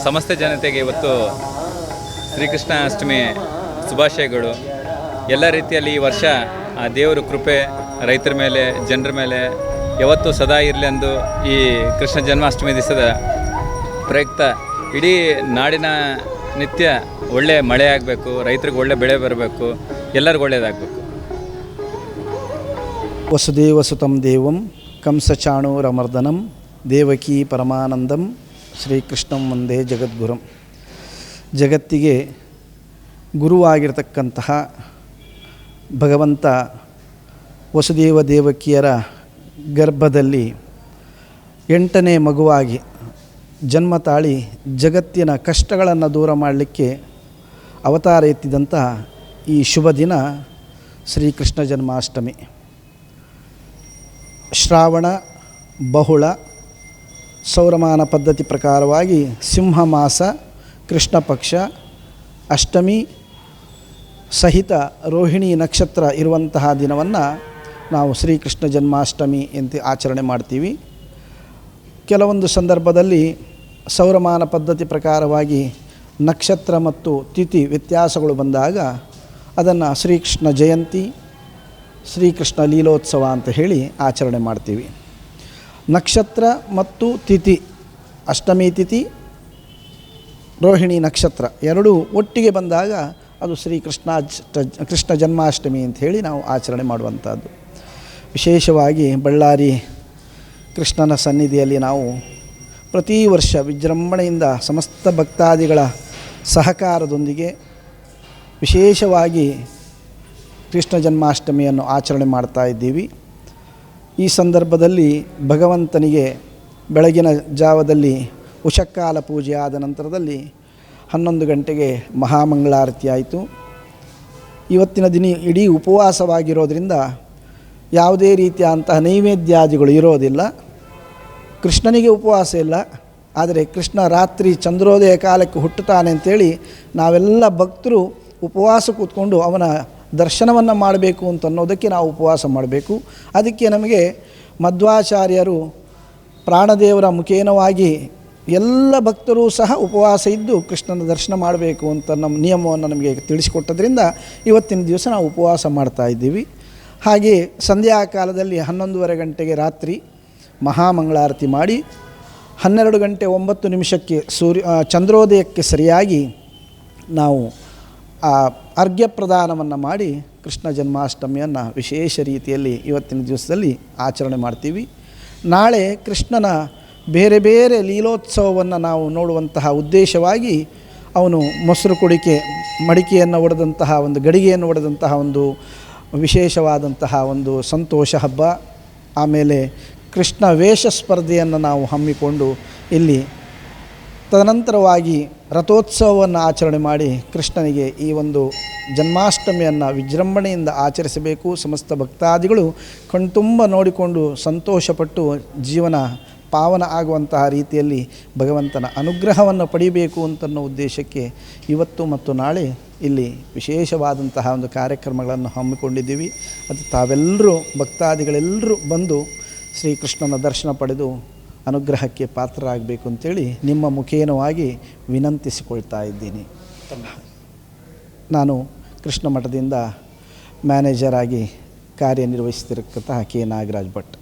ಸಮಸ್ತ ಜನತೆಗೆ ಇವತ್ತು ಶ್ರೀಕೃಷ್ಣ ಅಷ್ಟಮಿ ಶುಭಾಶಯಗಳು. ಎಲ್ಲ ರೀತಿಯಲ್ಲಿ ಈ ವರ್ಷ ಆ ದೇವರ ಕೃಪೆ ರೈತರ ಮೇಲೆ, ಜನರ ಮೇಲೆ ಯಾವತ್ತೂ ಸದಾ ಇರಲಿ ಎಂದು ಈ ಕೃಷ್ಣ ಜನ್ಮಾಷ್ಟಮಿ ದಿವಸದ ಪ್ರಯುಕ್ತ ಇಡೀ ನಾಡಿನ ನಿತ್ಯ ಒಳ್ಳೆ ಮಳೆ ಆಗಬೇಕು, ರೈತರಿಗೆ ಒಳ್ಳೆ ಬೆಳೆ ಬರಬೇಕು, ಎಲ್ಲರಿಗೂ ಒಳ್ಳೆಯದಾಗಬೇಕು. ವಸುದೇವಸುತಂ ದೇವಂ ಕಂಸಚಾಣೂರಮರ್ದನಂ ದೇವಕೀ ಪರಮಾನಂದಂ ಶ್ರೀಕೃಷ್ಣಂ ವಂದೇ ಜಗದ್ಗುರುಂ. ಜಗತ್ತಿಗೆ ಗುರುವಾಗಿರತಕ್ಕಂತಹ ಭಗವಂತ ವಸುದೇವ ದೇವಕಿಯರ ಗರ್ಭದಲ್ಲಿ 8ನೇ ಮಗುವಾಗಿ ಜನ್ಮ ತಾಳಿ ಜಗತ್ತಿನ ಕಷ್ಟಗಳನ್ನು ದೂರ ಮಾಡಲಿಕ್ಕೆ ಅವತಾರ ಎತ್ತಿದಂಥ ಈ ಶುಭ ದಿನ ಶ್ರೀಕೃಷ್ಣ ಜನ್ಮಾಷ್ಟಮಿ. ಶ್ರಾವಣ ಬಹುಳ ಸೌರಮಾನ ಪದ್ಧತಿ ಪ್ರಕಾರವಾಗಿ ಸಿಂಹ ಮಾಸ ಕೃಷ್ಣ ಪಕ್ಷ ಅಷ್ಟಮಿ ಸಹಿತ ರೋಹಿಣಿ ನಕ್ಷತ್ರ ಇರುವಂತಹ ದಿನವನ್ನು ನಾವು ಶ್ರೀಕೃಷ್ಣ ಜನ್ಮಾಷ್ಟಮಿ ಅಂತ ಆಚರಣೆ ಮಾಡ್ತೀವಿ. ಕೆಲವೊಂದು ಸಂದರ್ಭದಲ್ಲಿ ಸೌರಮಾನ ಪದ್ಧತಿ ಪ್ರಕಾರವಾಗಿ ನಕ್ಷತ್ರ ಮತ್ತು ತಿಥಿ ವ್ಯತ್ಯಾಸಗಳು ಬಂದಾಗ ಅದನ್ನು ಶ್ರೀಕೃಷ್ಣ ಜಯಂತಿ, ಶ್ರೀಕೃಷ್ಣ ಲೀಲೋತ್ಸವ ಅಂತ ಹೇಳಿ ಆಚರಣೆ ಮಾಡ್ತೀವಿ. ನಕ್ಷತ್ರ ಮತ್ತು ತಿಥಿ, ಅಷ್ಟಮಿ ತಿಥಿ, ರೋಹಿಣಿ ನಕ್ಷತ್ರ ಎರಡೂ ಒಟ್ಟಿಗೆ ಬಂದಾಗ ಅದು ಕೃಷ್ಣ ಜನ್ಮಾಷ್ಟಮಿ ಅಂತ ಹೇಳಿ ನಾವು ಆಚರಣೆ ಮಾಡುವಂಥದ್ದು. ವಿಶೇಷವಾಗಿ ಬಳ್ಳಾರಿ ಕೃಷ್ಣನ ಸನ್ನಿಧಿಯಲ್ಲಿ ನಾವು ಪ್ರತಿ ವರ್ಷ ವಿಜೃಂಭಣೆಯಿಂದ ಸಮಸ್ತ ಭಕ್ತಾದಿಗಳ ಸಹಕಾರದೊಂದಿಗೆ ವಿಶೇಷವಾಗಿ ಕೃಷ್ಣ ಜನ್ಮಾಷ್ಟಮಿಯನ್ನು ಆಚರಣೆ ಮಾಡ್ತಾ ಇದ್ದೀವಿ. ಈ ಸಂದರ್ಭದಲ್ಲಿ ಭಗವಂತನಿಗೆ ಬೆಳಗಿನ ಜಾವದಲ್ಲಿ ಉಷಕ್ಕಾಲ ಪೂಜೆ ಆದ ನಂತರದಲ್ಲಿ 11 ಗಂಟೆಗೆ ಮಹಾಮಂಗಳಾರತಿ ಆಯಿತು. ಇವತ್ತಿನ ದಿನ ಇಡೀ ಉಪವಾಸವಾಗಿರೋದ್ರಿಂದ ಯಾವುದೇ ರೀತಿಯ ಅಂತಹ ನೈವೇದ್ಯಾದಿಗಳು ಇರೋದಿಲ್ಲ. ಕೃಷ್ಣನಿಗೆ ಉಪವಾಸ ಇಲ್ಲ, ಆದರೆ ಕೃಷ್ಣ ರಾತ್ರಿ ಚಂದ್ರೋದಯ ಕಾಲಕ್ಕೆ ಹುಟ್ಟುತ್ತಾನೆ ಅಂತೇಳಿ ನಾವೆಲ್ಲ ಭಕ್ತರು ಉಪವಾಸ ಕೂತ್ಕೊಂಡು ಅವನ ದರ್ಶನವನ್ನು ಮಾಡಬೇಕು ಅಂತ ಅನ್ನೋದಕ್ಕೆ ನಾವು ಉಪವಾಸ ಮಾಡಬೇಕು. ಅದಕ್ಕೆ ನಮಗೆ ಮಧ್ವಾಚಾರ್ಯರು ಪ್ರಾಣದೇವರ ಮುಖೇನವಾಗಿ ಎಲ್ಲ ಭಕ್ತರೂ ಸಹ ಉಪವಾಸ ಇದ್ದು ಕೃಷ್ಣನ ದರ್ಶನ ಮಾಡಬೇಕು ಅಂತ ನಮ್ಮ ನಿಯಮವನ್ನು ನಮಗೆ ತಿಳಿಸಿಕೊಟ್ಟದ್ರಿಂದ ಇವತ್ತಿನ ದಿವಸ ನಾವು ಉಪವಾಸ ಮಾಡ್ತಾ ಇದ್ದೀವಿ. ಹಾಗೆ ಸಂಧ್ಯಾ ಕಾಲದಲ್ಲಿ 11:30 ಗಂಟೆಗೆ ರಾತ್ರಿ ಮಹಾಮಂಗಳಾರತಿ ಮಾಡಿ 12 ಗಂಟೆ 9 ನಿಮಿಷಕ್ಕೆ ಚಂದ್ರೋದಯಕ್ಕೆ ಸರಿಯಾಗಿ ನಾವು ಆ ಅರ್ಘ್ಯ ಪ್ರದಾನವನ್ನು ಮಾಡಿ ಕೃಷ್ಣ ಜನ್ಮಾಷ್ಟಮಿಯನ್ನು ವಿಶೇಷ ರೀತಿಯಲ್ಲಿ ಇವತ್ತಿನ ದಿವಸದಲ್ಲಿ ಆಚರಣೆ ಮಾಡ್ತೀವಿ. ನಾಳೆ ಕೃಷ್ಣನ ಬೇರೆ ಬೇರೆ ಲೀಲೋತ್ಸವವನ್ನು ನಾವು ನೋಡುವಂತಹ ಉದ್ದೇಶವಾಗಿ ಅವನು ಮೊಸರು ಕುಡಿಕೆ ಮಡಿಕೆಯನ್ನು ಒಡೆದಂತಹ ಒಂದು ಗಡಿಗೆಯನ್ನು ಒಡೆದಂತಹ ಒಂದು ವಿಶೇಷವಾದಂತಹ ಒಂದು ಸಂತೋಷ ಹಬ್ಬ, ಆಮೇಲೆ ಕೃಷ್ಣ ವೇಷ ಸ್ಪರ್ಧೆಯನ್ನು ನಾವು ಹಮ್ಮಿಕೊಂಡು ಇಲ್ಲಿ ತದನಂತರವಾಗಿ ರಥೋತ್ಸವವನ್ನು ಆಚರಣೆ ಮಾಡಿ ಕೃಷ್ಣನಿಗೆ ಈ ಒಂದು ಜನ್ಮಾಷ್ಟಮಿಯನ್ನು ವಿಜೃಂಭಣೆಯಿಂದ ಆಚರಿಸಬೇಕು. ಸಮಸ್ತ ಭಕ್ತಾದಿಗಳು ಕಣ್ತುಂಬ ನೋಡಿಕೊಂಡು ಸಂತೋಷಪಟ್ಟು ಜೀವನ ಪಾವನ ಆಗುವಂತಹ ರೀತಿಯಲ್ಲಿ ಭಗವಂತನ ಅನುಗ್ರಹವನ್ನು ಪಡಿಬೇಕು ಅಂತನ್ನೋ ಉದ್ದೇಶಕ್ಕೆ ಇವತ್ತು ಮತ್ತು ನಾಳೆ ಇಲ್ಲಿ ವಿಶೇಷವಾದಂತಹ ಒಂದು ಕಾರ್ಯಕ್ರಮಗಳನ್ನು ಹಮ್ಮಿಕೊಂಡಿದ್ದೀವಿ. ಅದು ತಾವೆಲ್ಲರೂ ಭಕ್ತಾದಿಗಳೆಲ್ಲರೂ ಬಂದು ಶ್ರೀಕೃಷ್ಣನ ದರ್ಶನ ಪಡೆದು ಅನುಗ್ರಹಕ್ಕೆ ಪಾತ್ರರಾಗಬೇಕು ಅಂತೇಳಿ ನಿಮ್ಮ ಮುಖೇನವಾಗಿ ವಿನಂತಿಸಿಕೊಳ್ತಾ ಇದ್ದೀನಿ. ನಾನು ಕೃಷ್ಣ ಮಠದಿಂದ ಮ್ಯಾನೇಜರ್ ಆಗಿ ಕಾರ್ಯನಿರ್ವಹಿಸ್ತಿರತಕ್ಕಂತಹ ಕೆ. ನಾಗರಾಜ್ ಭಟ್.